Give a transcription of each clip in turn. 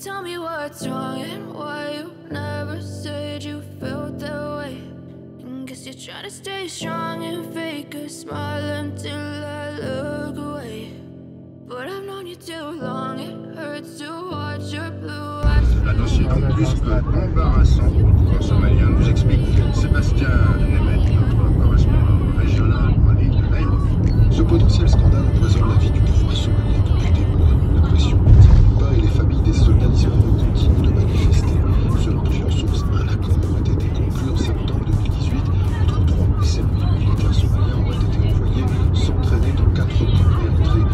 tell me what's wrong and why you never said you felt that way? And guess you're trying to stay strong and fake a smile until I look away. But I've known you too long, it hurts to watch your blue eyes. La dossier plus que embarrassant pour le pouvoir somalien, nous explique Sébastien Nemeth, notre correspondant régional en ligne de Nairobi. Ce potentiel scandale empoisonne la vie du pouvoir somalien depuis des mois. La pression ne diminue pas et les familles des soldats disparus continuent de manifester. Selon plusieurs sources, un accord aurait été conclu en septembre 2018 entre 3 et 7 000 militaires somaliens auraient été envoyés s'entraîner dans 4 camps et entrés.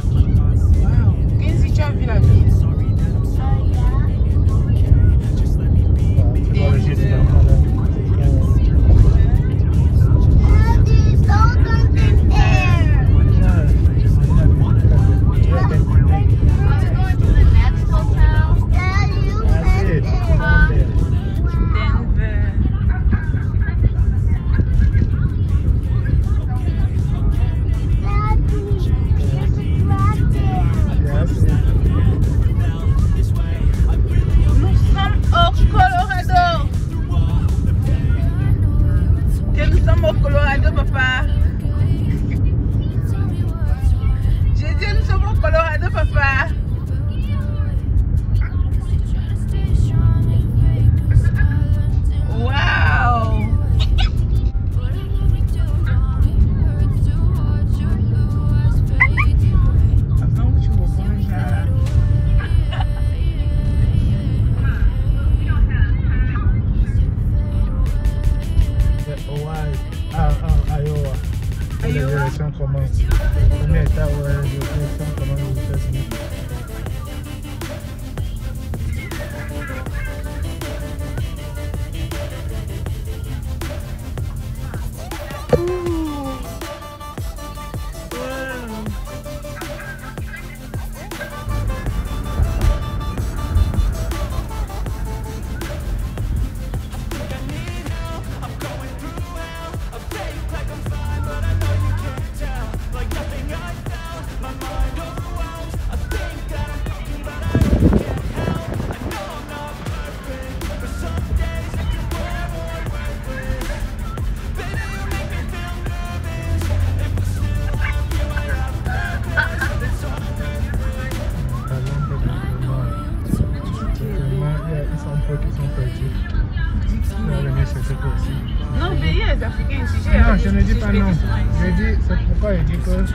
Non, mais il y a les Africains ici. Non, je ne dis pas non. Je dis, c'est pourquoi je dis que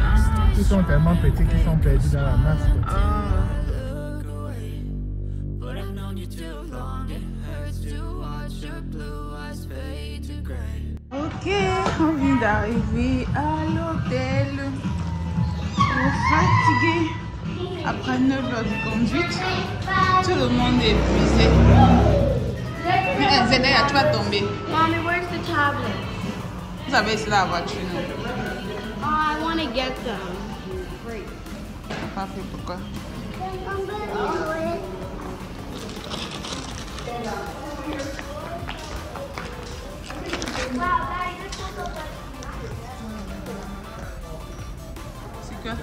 ils sont tellement petits qu'ils sont perdus dans la masse. Ok, on vient d'arriver à l'hôtel. On est fatigué. Après 9 heures de conduite, tout le monde est épuisé. Zédaïa, tu vas tomber. Mommy, where's the tablet? Vous avez ici la voiture, non? Oh, I want to get them. Great. Pas fait pourquoi? C'est quoi?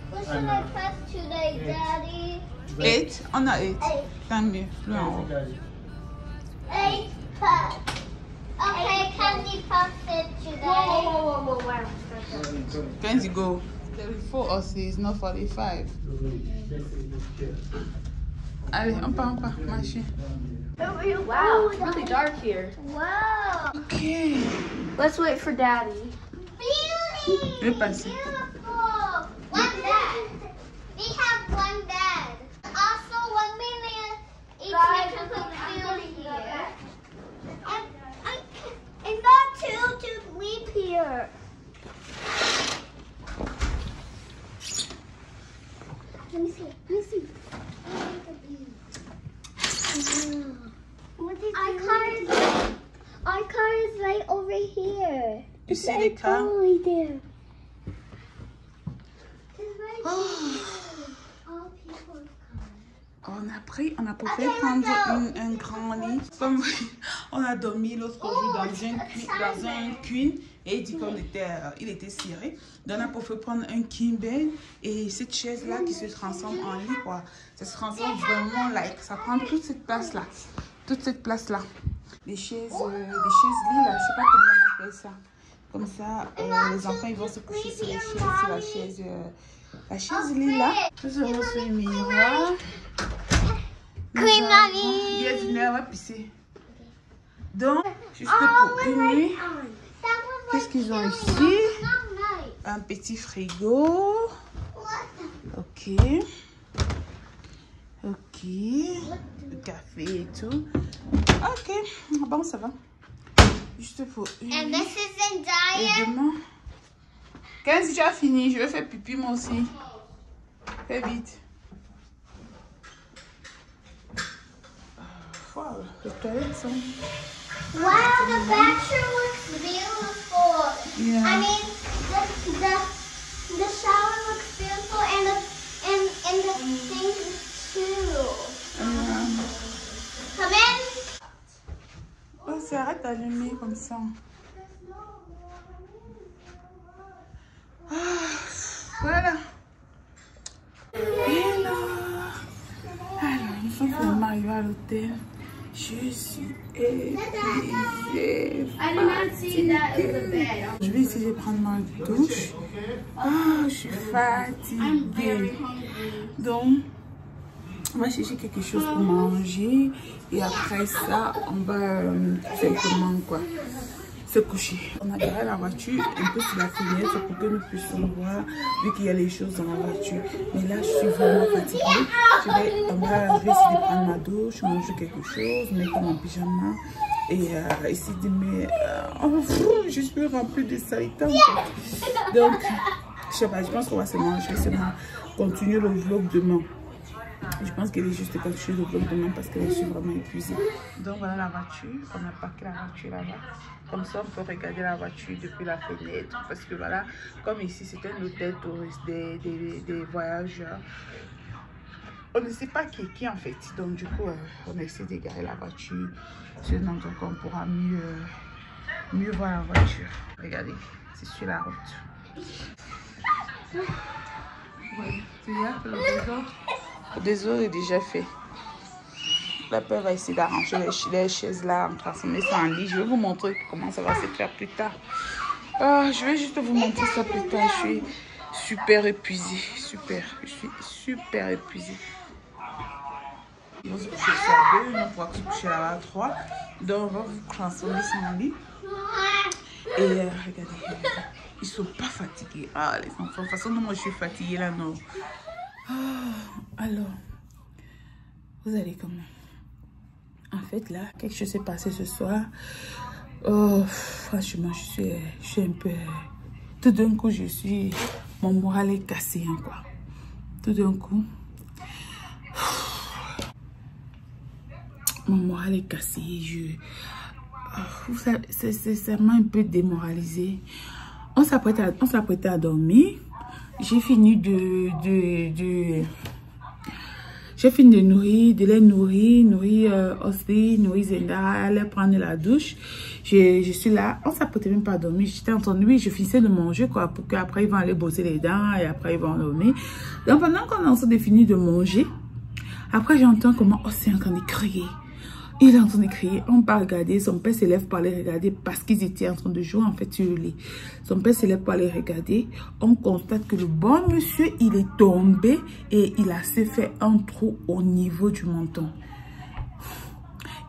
What should I press today, Daddy? 8? On a 8. Tant mieux, plus en haut. 8 press. Okay, can you press it today? Whoa. Can you go? 34 or 6, not 45. Allez, on part, marcher. Wow, it's really dark here. Wow. Ok. Let's wait for Daddy. Je vais passer. Beautiful. One bed. We have one bed. Also, 1 minute each we can put food here. And not two to sleep here. Let me see. What did our car is right over here. You see the car? Right there. It's right there. All people's cars. on a préféré prendre un grand lit. Comme on a dormi l'autre jour dans un queen et il dit qu'il était ciré. Donc on a préféré prendre un king bed et cette chaise là qui se transforme en lit quoi. Ça se transforme vraiment like, ça prend toute cette place là. Toute cette place là. Les chaises lits là, je sais pas comment on appelle ça. Comme ça, les enfants ils vont se coucher sur la chaise lit là. Nous avons ce miroir. Il y a une heure à pisser. Donc, juste pour une nuit, qu'est-ce qu'ils ont ici? Un petit frigo. Ok. Ok. Le café et tout. Ok. Bon, ça va. Juste pour une nuit. Et demain. 15 déjà fini. Je vais faire pipi moi aussi. Fais vite. Wow, les toilettes sont... Wow, the bathroom looks beautiful. Yeah. I mean, the shower looks beautiful and the sink too. Come in. Oh, c'est arrête d'allumer comme ça. Ah, voilà. Et là, alors, une fois que on arrive à l'hôtel, je suis épuisée. Je vais essayer de prendre ma douche. Ah, je suis fatiguée. Donc, on va chercher quelque chose pour manger. Et après ça, on va simplement quoi, se coucher. On a garé la voiture un peu sur la fenêtre pour que nous puissions voir, vu qu'il y a les choses dans la voiture. Mais là, je suis vraiment fatiguée. Je vais essayer de prendre ma douche, manger quelque chose, mettre mon pyjama et essayer de me... je suis remplie de saleté en fait. Donc, je sais pas, je pense qu'on va seulement continuer le vlog demain. Je pense qu'elle est juste continuer le vlog demain parce que je suis vraiment épuisée. Donc voilà la voiture, on a parqué la voiture là-bas. Comme ça, on peut regarder la voiture depuis la fenêtre. Parce que voilà, comme ici, c'est un hôtel touriste des voyageurs. On ne sait pas qui est qui en fait. Donc du coup, on a essayé d'égarer la voiture. Sinon, donc on pourra mieux voir la voiture. Regardez, c'est sur la route. Ouais, c'est là que le désordre est déjà fait. La peur va essayer d'arranger les chaises là, en transformer ça en lit. Je vais vous montrer comment ça va se faire plus tard. Je vais juste vous montrer ça plus tard. Je suis super épuisée. Je suis super épuisée. Ils vont se coucher sur 2, ils vont pouvoir se coucher là-bas à 3. Donc on va vous transformer ça en lit. Et regardez, ils sont pas fatigués. Ah les enfants, de toute façon moi je suis fatiguée là, non. Alors, vous allez comment? En fait là, quelque chose s'est passé ce soir. Oh, franchement, je suis un peu... Tout d'un coup, mon moral est cassé, hein, quoi. Tout d'un coup, mon moral est cassé. Vous savez, c'est vraiment un peu démoralisé. On s'apprêtait à dormir. J'ai fini de les nourrir Osby, nourrir Zenda, aller prendre la douche. Je suis là, on s'apprêtait même pas à dormir. J'étais en train de je finissais de manger quoi, pour qu'après ils vont aller brosser les dents et après ils vont dormir. Donc pendant qu'on est en train de finir de manger, après j'entends comment Osby est en train de crier. Il est en train de crier, on part regarder, son père s'élève pour aller regarder parce qu'ils étaient en train de jouer en fait sur le lit. Son père s'élève pour aller regarder, on constate que le bon monsieur, il est tombé et il a se fait un trou au niveau du menton.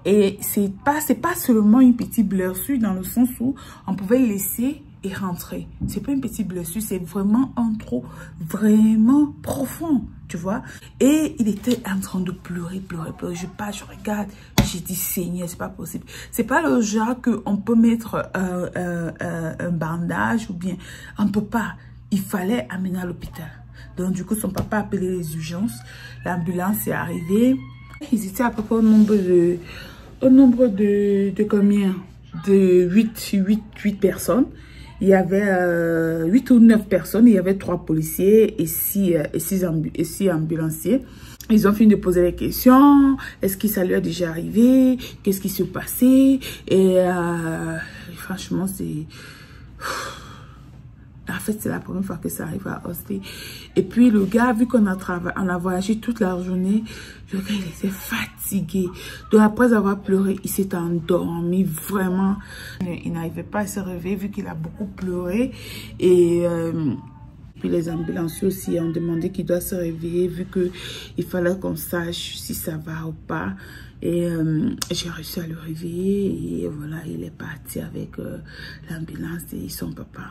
Et c'est pas seulement une petite blessure dans le sens où on pouvait le laisser et rentrer. C'est pas une petite blessure, c'est vraiment un trou vraiment profond, tu vois. Et il était en train de pleurer. Je regarde, j'ai dit Seigneur, c'est pas possible. C'est pas le genre qu'on peut mettre un bandage ou bien, on peut pas. Il fallait amener à l'hôpital. Donc du coup, son papa a appelé les urgences. L'ambulance est arrivée. Ils étaient à peu près au nombre de combien? De 8 personnes. Il y avait 8 ou 9 personnes. Il y avait 3 policiers et 6 ambulanciers. Ils ont fini de poser les questions. Est-ce que ça lui a déjà arrivé? Qu'est-ce qui se passait? Et franchement, c'est... En fait, c'est la première fois que ça arrive à Osty. Et puis, le gars, vu qu'on a voyagé toute la journée, le gars, il était fatigué. Donc, après avoir pleuré, il s'est endormi, vraiment. Il n'arrivait pas à se réveiller, vu qu'il a beaucoup pleuré. Et puis, les ambulanciers aussi ont demandé qu'il doit se réveiller, vu qu'il fallait qu'on sache si ça va ou pas. Et j'ai réussi à le réveiller. Et voilà, il est parti avec l'ambulance et son papa.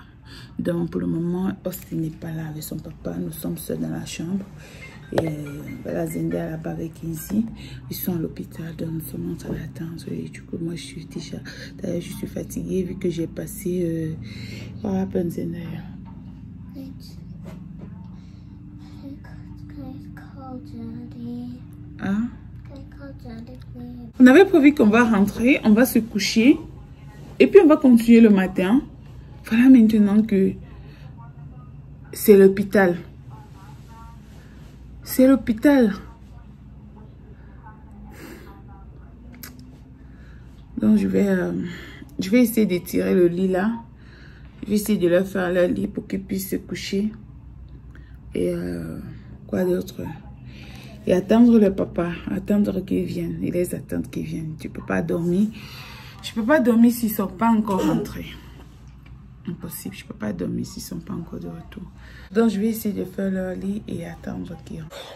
Donc, pour le moment, Osty n'est pas là avec son papa. Nous sommes seuls dans la chambre. Et voilà, Zenda est là-bas avec Izzy. Ils sont à l'hôpital, donc nous sommes en train d'attendre. Et du coup, moi, je suis déjà... D'ailleurs, je suis fatiguée vu que j'ai passé... What happened, Zenda? Hein? On avait prévu qu'on va rentrer, on va se coucher. Et puis, on va continuer le matin. Voilà maintenant que c'est l'hôpital. C'est l'hôpital. Donc, je vais essayer de tirer le lit là. Je vais essayer de leur faire leur lit pour qu'ils puissent se coucher. Et quoi d'autre? Et attendre le papa. Attendre qu'ils viennent. Et les attendre qu'ils viennent. Tu peux pas dormir. Je peux pas dormir s'ils ne sont pas encore rentrés. Impossible, je peux pas dormir s'ils sont pas encore de retour. Donc je vais essayer de faire leur lit et attendre qu'ils rentrent.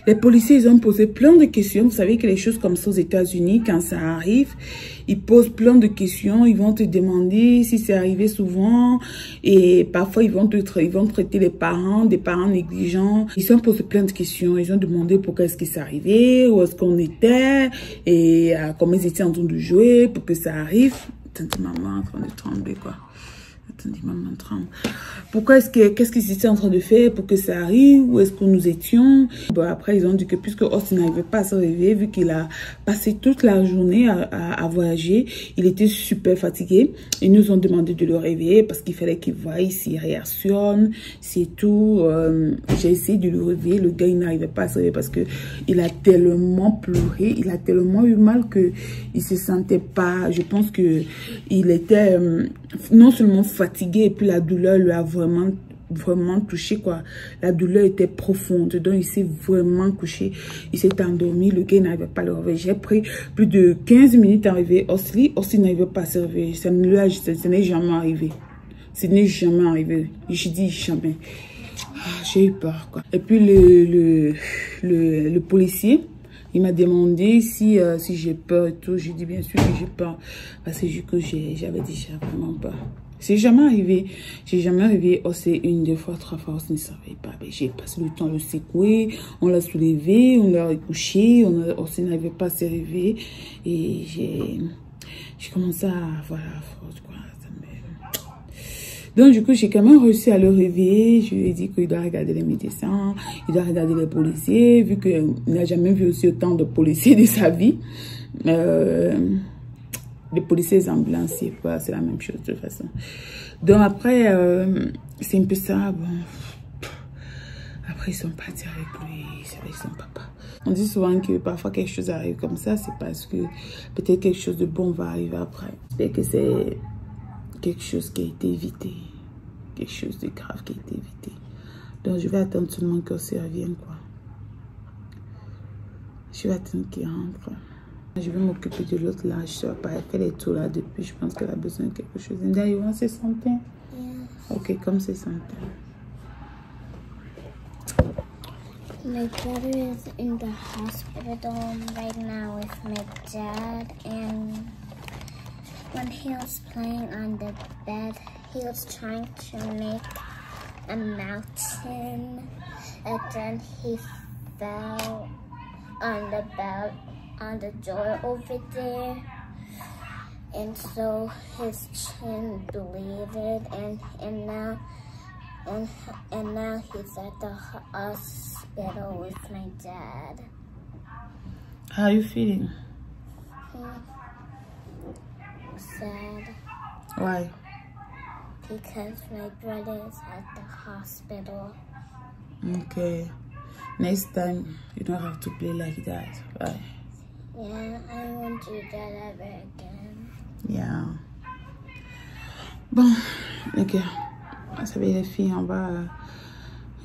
Les policiers, ils ont posé plein de questions. Vous savez que les choses comme ça aux États-Unis, quand ça arrive, ils posent plein de questions. Ils vont te demander si c'est arrivé souvent. Et parfois, ils vont traiter les parents, des parents négligents. Ils ont posé plein de questions. Ils ont demandé pourquoi est-ce que c'est arrivé, où est-ce qu'on était, et comment ils étaient en train de jouer pour que ça arrive. Attendez, maman en train de trembler, quoi. Attendez, maman tremble. Qu'est-ce qu'ils étaient en train de faire pour que ça arrive? Où est-ce que nous étions? Bon, après, ils ont dit que puisque Osty n'arrivait pas à se réveiller, vu qu'il a passé toute la journée à voyager, il était super fatigué. Ils nous ont demandé de le réveiller parce qu'il fallait qu'il voie s'il réactionne, c'est tout. J'ai essayé de le réveiller. Le gars, il n'arrivait pas à se réveiller parce que il a tellement pleuré, il a tellement eu mal que il se sentait pas. Je pense que il était non seulement fatigué, et puis la douleur lui a vraiment touché, quoi. La douleur était profonde, donc il s'est vraiment couché, il s'est endormi. Le gars n'arrivait pas à le réveiller. J'ai pris plus de 15 minutes à réveiller Osty. Osty n'arrivait pas à se réveiller. Ce n'est jamais arrivé. Ce n'est jamais arrivé. Je dis jamais. J'ai eu peur, quoi. Et puis le policier, il m'a demandé si j'ai peur et tout. J'ai dit bien sûr que j'ai peur. Parce que j'avais déjà vraiment peur. C'est jamais arrivé. J'ai jamais réveillé Osty 1, 2 fois, 3 fois. Osty ne savait pas. J'ai passé le temps à le secouer. On l'a soulevé, on l'a recouché. Osty n'arrivait pas à se réveiller. Et j'ai commencé à avoir la force, quoi. Donc, du coup, j'ai quand même réussi à le réveiller. Je lui ai dit qu'il doit regarder les médecins, il doit regarder les policiers, vu qu'il n'a jamais vu aussi autant de policiers de sa vie. Les policiers, les ambulanciers, c'est la même chose de toute façon. Donc, après, c'est un peu ça. Bon. Après, ils sont partis avec lui, avec son papa. On dit souvent que parfois quelque chose arrive comme ça, c'est parce que peut-être quelque chose de bon va arriver après. J'espère que c'est quelque chose qui a été évité, quelque chose de grave qui a été évité. Donc je vais attendre seulement que ça revienne, quoi. Je vais attendre qu'il rentre. Je vais m'occuper de l'autre là. Je ne sais pas, elle fait les tours là depuis. Je pense qu'elle a besoin de quelque chose. And then you want say something? Yeah. Ok, come say something. My brother is in the hospital right now with my dad, and when he was playing on the bed, he was trying to make a mountain, and then he fell on the bed, on the door over there, and so his chin bleeded, and now he's at the hospital with my dad. How are you feeling? Sad. Why? Because my brother is at the hospital. Okay. Next time, you don't have to play like that, right? Yeah, I won't do that ever again. Yeah. Bon, ok. Ça va les filles en bas.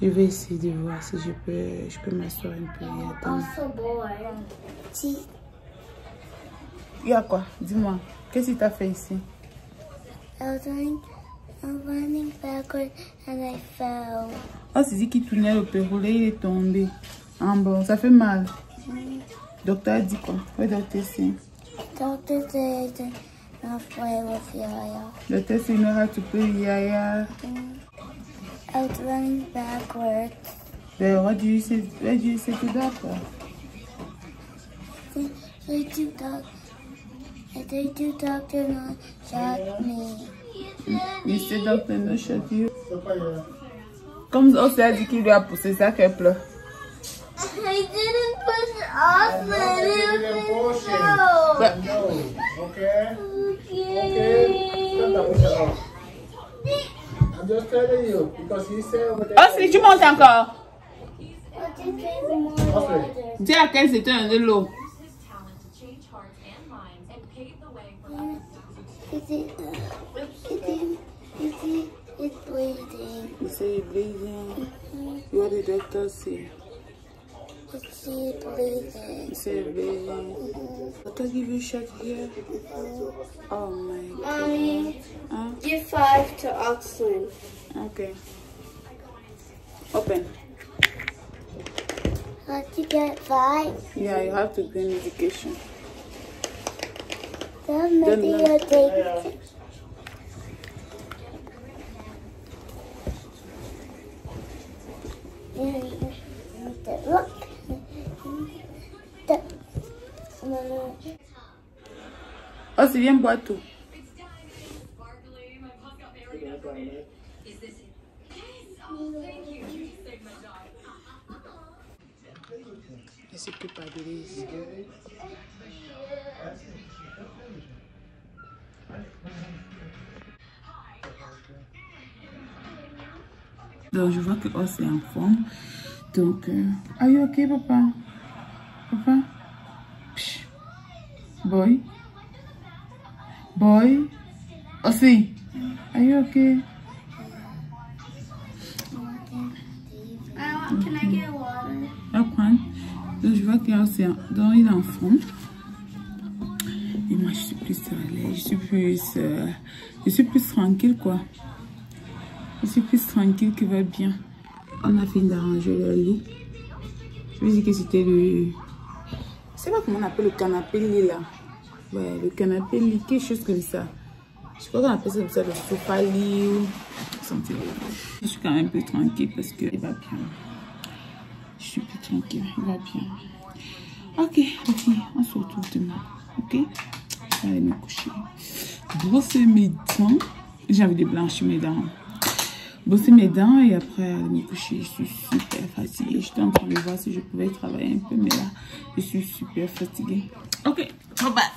Je vais essayer de voir si je peux m'asseoir un peu et attendre. Also bored. See? Il y a quoi? Dis-moi. Qu'est-ce que tu as fait ici? I was running backwards and I fell. Oh, c'est dit qu'il tournait le péroulé, il est tombé. Ah bon, ça fait mal. Docteur a dit quoi? Oui, docteur, c'est. Doctor said not play with Yaya. Docteur, c'est une heure to play Yaya. I was running backwards. Then what do you say? What do you say to doctor? They do doctor not shot me. You say doctor no shot you. Comme on s'est dit qu'il lui a poussé ça qu'elle pleure. I didn't push off No. Okay? I'm just telling you because he said over there. Oh, si tu montes encore. Okay. Dis à quel c'était un de l'eau. It's bleeding. You say you're bleeding. What did the doctor say? It's bleeding. You say you're bleeding. Doctor give you a shot here? Oh my God. Mommy, Huh? give 5 to Oxlin. Okay. Open. How'd you get 5? Yeah, you have to bring medication. The medication. Look. Oh, c'est bien boire tout. Je sais plus pas de lise. Donc, je vois que oh, c'est en forme. Donc, are you okay, papa? Papa? Psh. Boy? Boy? Aussi? Are you okay? Can I get water? Après, donc je vois qu'il y a aussi donc il est en forme. Et moi, je suis plus à l'aise, je suis plus tranquille, quoi. Je suis plus tranquille, qui va bien. On a fini d'arranger le lit. Je veux dire que c'était le... Je sais pas comment on appelle le canapé lit là. Ouais, le canapé lit, quelque chose comme ça. Je crois qu'on appelle ça comme ça, le sofa lit. Je suis quand même plus tranquille parce qu'il va bien. Je suis plus tranquille, il va bien. Ok, ok, on se retrouve demain. Ok? Je vais aller me coucher. Brosser mes dents. J'ai envie de blanchir mes dents. Brosser mes dents et après aller me coucher. Je suis super fatiguée. J'étais en train de voir si je pouvais travailler un peu, mais là, je suis super fatiguée. Ok, bye bye.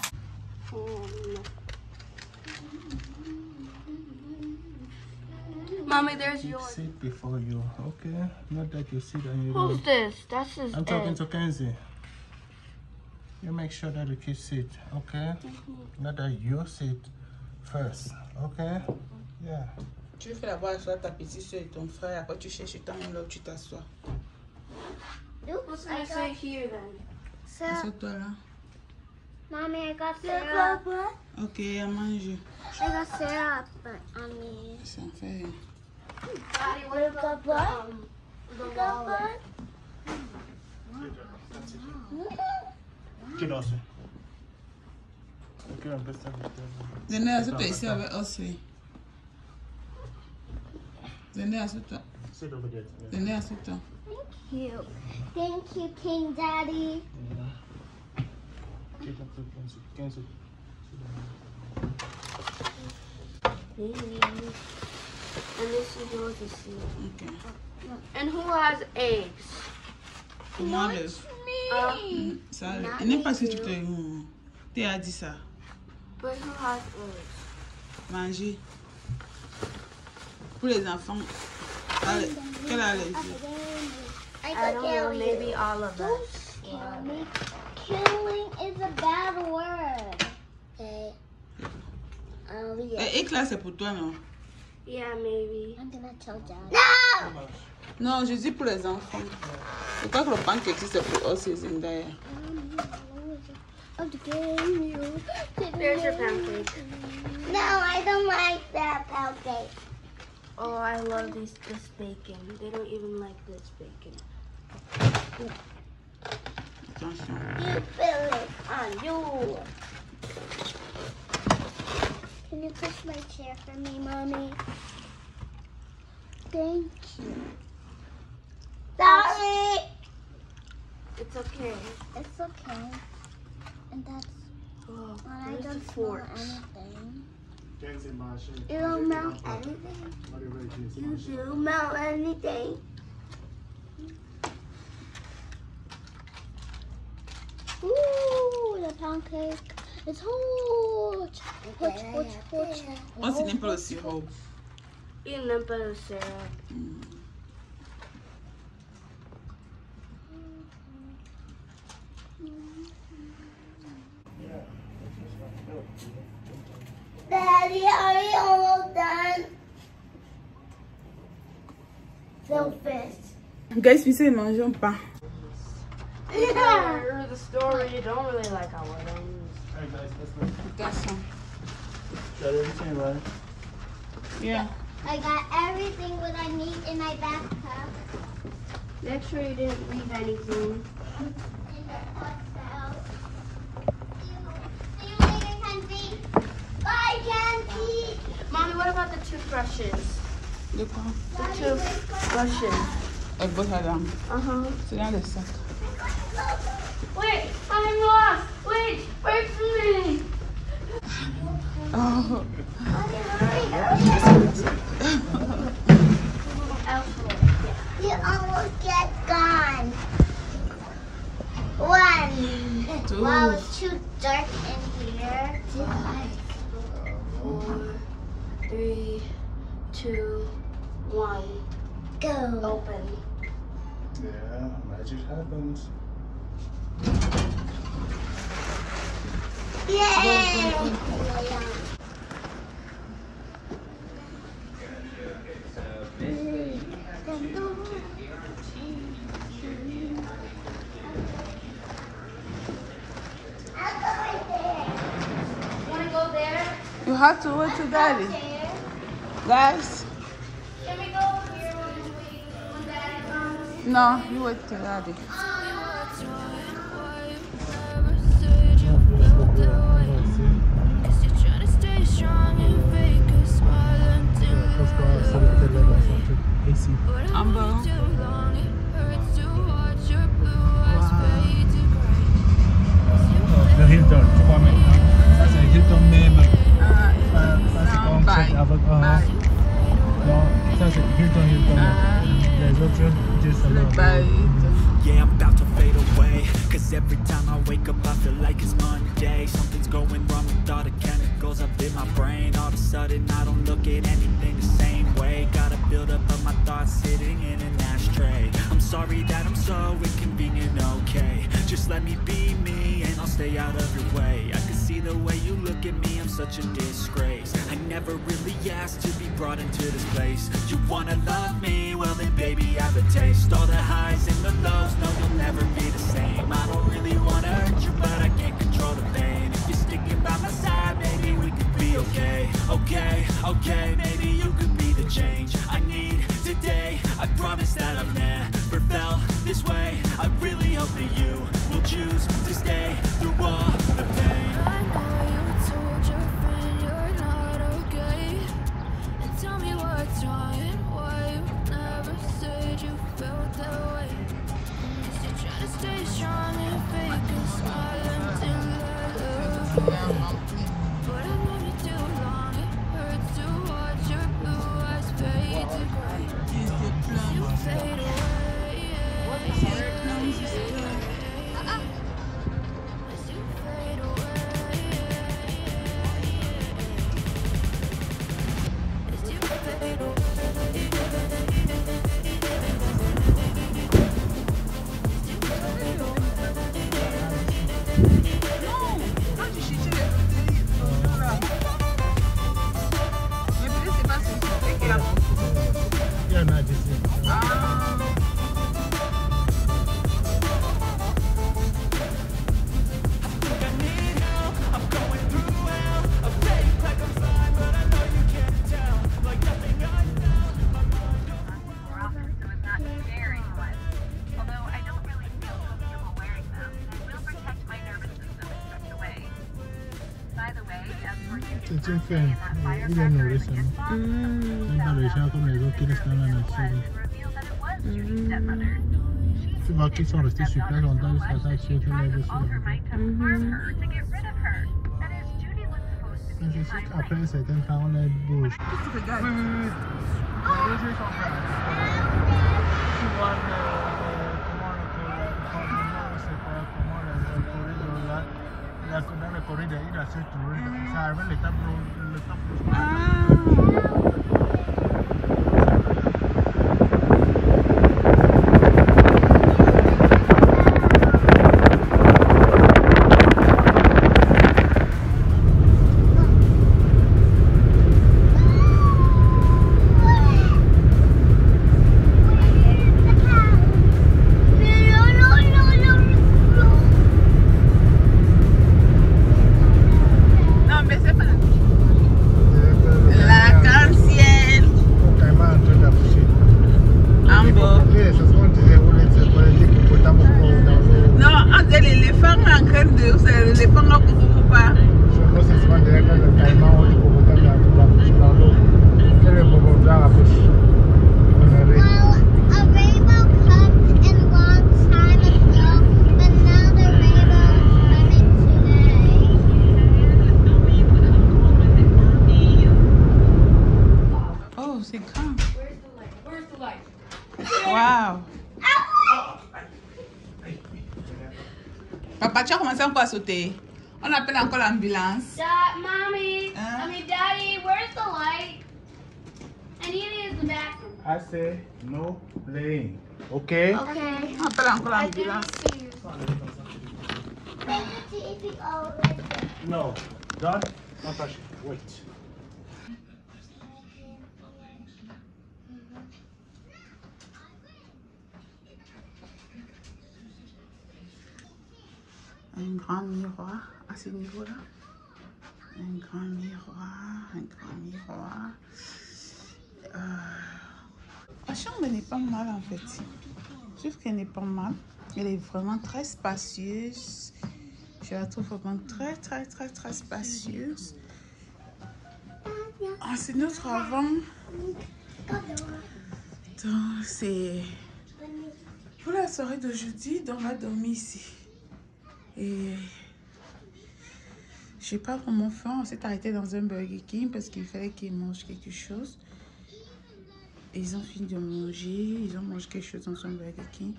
Mommy, there's yours. Sit before you, okay? Not that you sit on your Who's own. this? That's his I'm talking egg. to Kenzie. You make sure that the kids sit, okay? Not that you sit first, okay? Yeah. Tu veux faire la voix sur ta petite soeur et ton frère, après tu cherches ton là où tu t'assois. What's gonna say here then? Assois-toi là. Mommy, I got syrup. Ok, à manger. I got syrup on me. C'est en fait. Daddy, what about the wallet? Kid also. Okay, I'm best to Venez, assois-toi ici avec Oswey. Venez, assois-toi. sit over there. Venez, assois-toi. Thank you, King Daddy. Kid up to Kenzie. And this is yours to see. Ok. And who has eggs? Comment le... Ça, il n'est pas si tu te... Tu as dit ça. But who has eggs? Manger. Pour les enfants, quelle allergie? I don't know, maybe all of us. Killing is a bad word. Okay. Éclat, c'est pour toi, non? Yeah, maybe. I'm gonna tell Dad. No! Non, je dis pour les enfants. Je crois que le pancake, c'est pour us, is in there. There's your pancake. No, I don't like that pancake. Oh, I love this bacon. They don't even like this bacon. Attention. You spill it on you. Can you push my chair for me, Mommy? Thank you. Sorry. It's okay. It's okay. And that's Oh, when I where's don't the smell forks? anything. You You don't melt anything. You do melt anything. Ooh, the pancake. It's huge. Huge. On s'il n'aime pas le sirop. You know better, Sarah. Daddy, are you almost done? So fast. Guys, puis c'est mange un pain. Yeah. The story, you don't really like our weddings. Alright guys, let's go. Attention. Got everything right? Yeah. I got everything what I need in my backpack. Make sure you didn't leave anything. In the hotel. See you later, Kenzie. Bye, Kenzie. Mommy, what about the toothbrushes? De quoi? The toothbrushes. Avec votre dame. Uh-huh. C'est dans le sac. Wait, I'm lost. Wait, wait for me. Oh. You almost get gone. One. Two. Wow, it's too dark in here. 4, 3, 2, 1. Go. Open. Yeah, magic happens. Yay! Want to go there? You have to wait to daddy. Guys, Can we go over here when Daddy comes? no, you wait to daddy. Amber. Le Hilton, 3 maintenant. Ça c'est Hilton même. Ça c'est comme Bye. avec Bye. Non, ça c'est Hilton. Les autres, juste là. Bye. Yeah, I'm about to fade away. Cause every time I wake up I feel like it's Monday. Something's going wrong with all the chemicals up in my brain. All of a sudden I don't look at anything the same way. Gotta build up of my thoughts sitting in an ashtray. I'm sorry that I'm so inconvenient, okay. Just let me be me and I'll stay out of your way. I can see the way you look at me, I'm such a disgrace. I never really asked to be brought into this place. You wanna love me? Well then baby have a taste. All the highs and the lows, no you'll never be the same. I don't really wanna hurt you but I can't control the pain. If you're sticking by my side, maybe we could be okay. Okay, maybe you could be the change I need today. I promise that I've never felt this way. I really hope that you will choose to stay through all the pain. I know you told your friend you're not okay. And tell me what's wrong and why you never said you felt that way. Guess you're trying to stay strong and fake a smile until I love you. But I've known you too long, it hurts to watch your blue eyes fade to gray. You fade away. catching fame. You don't know this one. Comme les autres qui restent dans la nature. Tu vois qu'ils sont restés super longtemps jusqu'à ça, tu sais que les dessus. Je sais qu'après un certain temps, on les bouge. Oui. Les deux sont prêts. Tu vois comment le corridor là, dans le corridor, il a se trouvé. Ça arrive le tableau. Wow. Papa, tu as commencé encore à sauter. On appelle encore l'ambulance. Mommy, Daddy, where's the light? I need to use the bathroom. I say no playing. Okay? Okay. On appelle encore l'ambulance. No. Don't touch it. Wait. Un grand miroir à ce niveau-là. Un grand miroir, La chambre n'est pas mal en fait. Je trouve qu'elle n'est pas mal. Elle est vraiment très spacieuse. Je la trouve vraiment très spacieuse. C'est notre avant. Donc c'est pour la soirée d'aujourd'hui. On va dormir ici. Et j'ai pas vraiment faim. On s'est arrêté dans un Burger King parce qu'il fallait qu'ils mangent quelque chose. Et ils ont fini de manger. Ils ont mangé quelque chose dans un Burger King.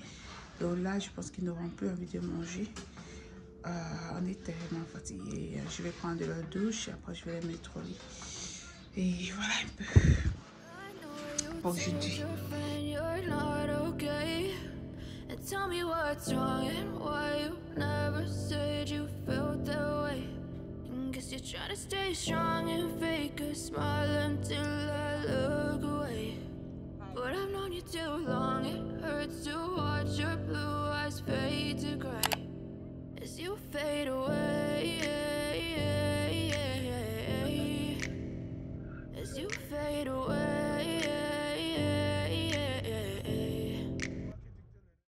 Donc là, je pense qu'ils n'auront plus envie de manger. On est tellement fatigués. Je vais prendre de la douche et après je vais les mettre au lit. Et voilà un peu pour aujourd'hui. Tell me what's wrong and why you never said you felt that way. And guess you're trying to stay strong and fake a smile until I look away. But I've known you too long, it hurts to watch your blue eyes fade to gray as you fade away.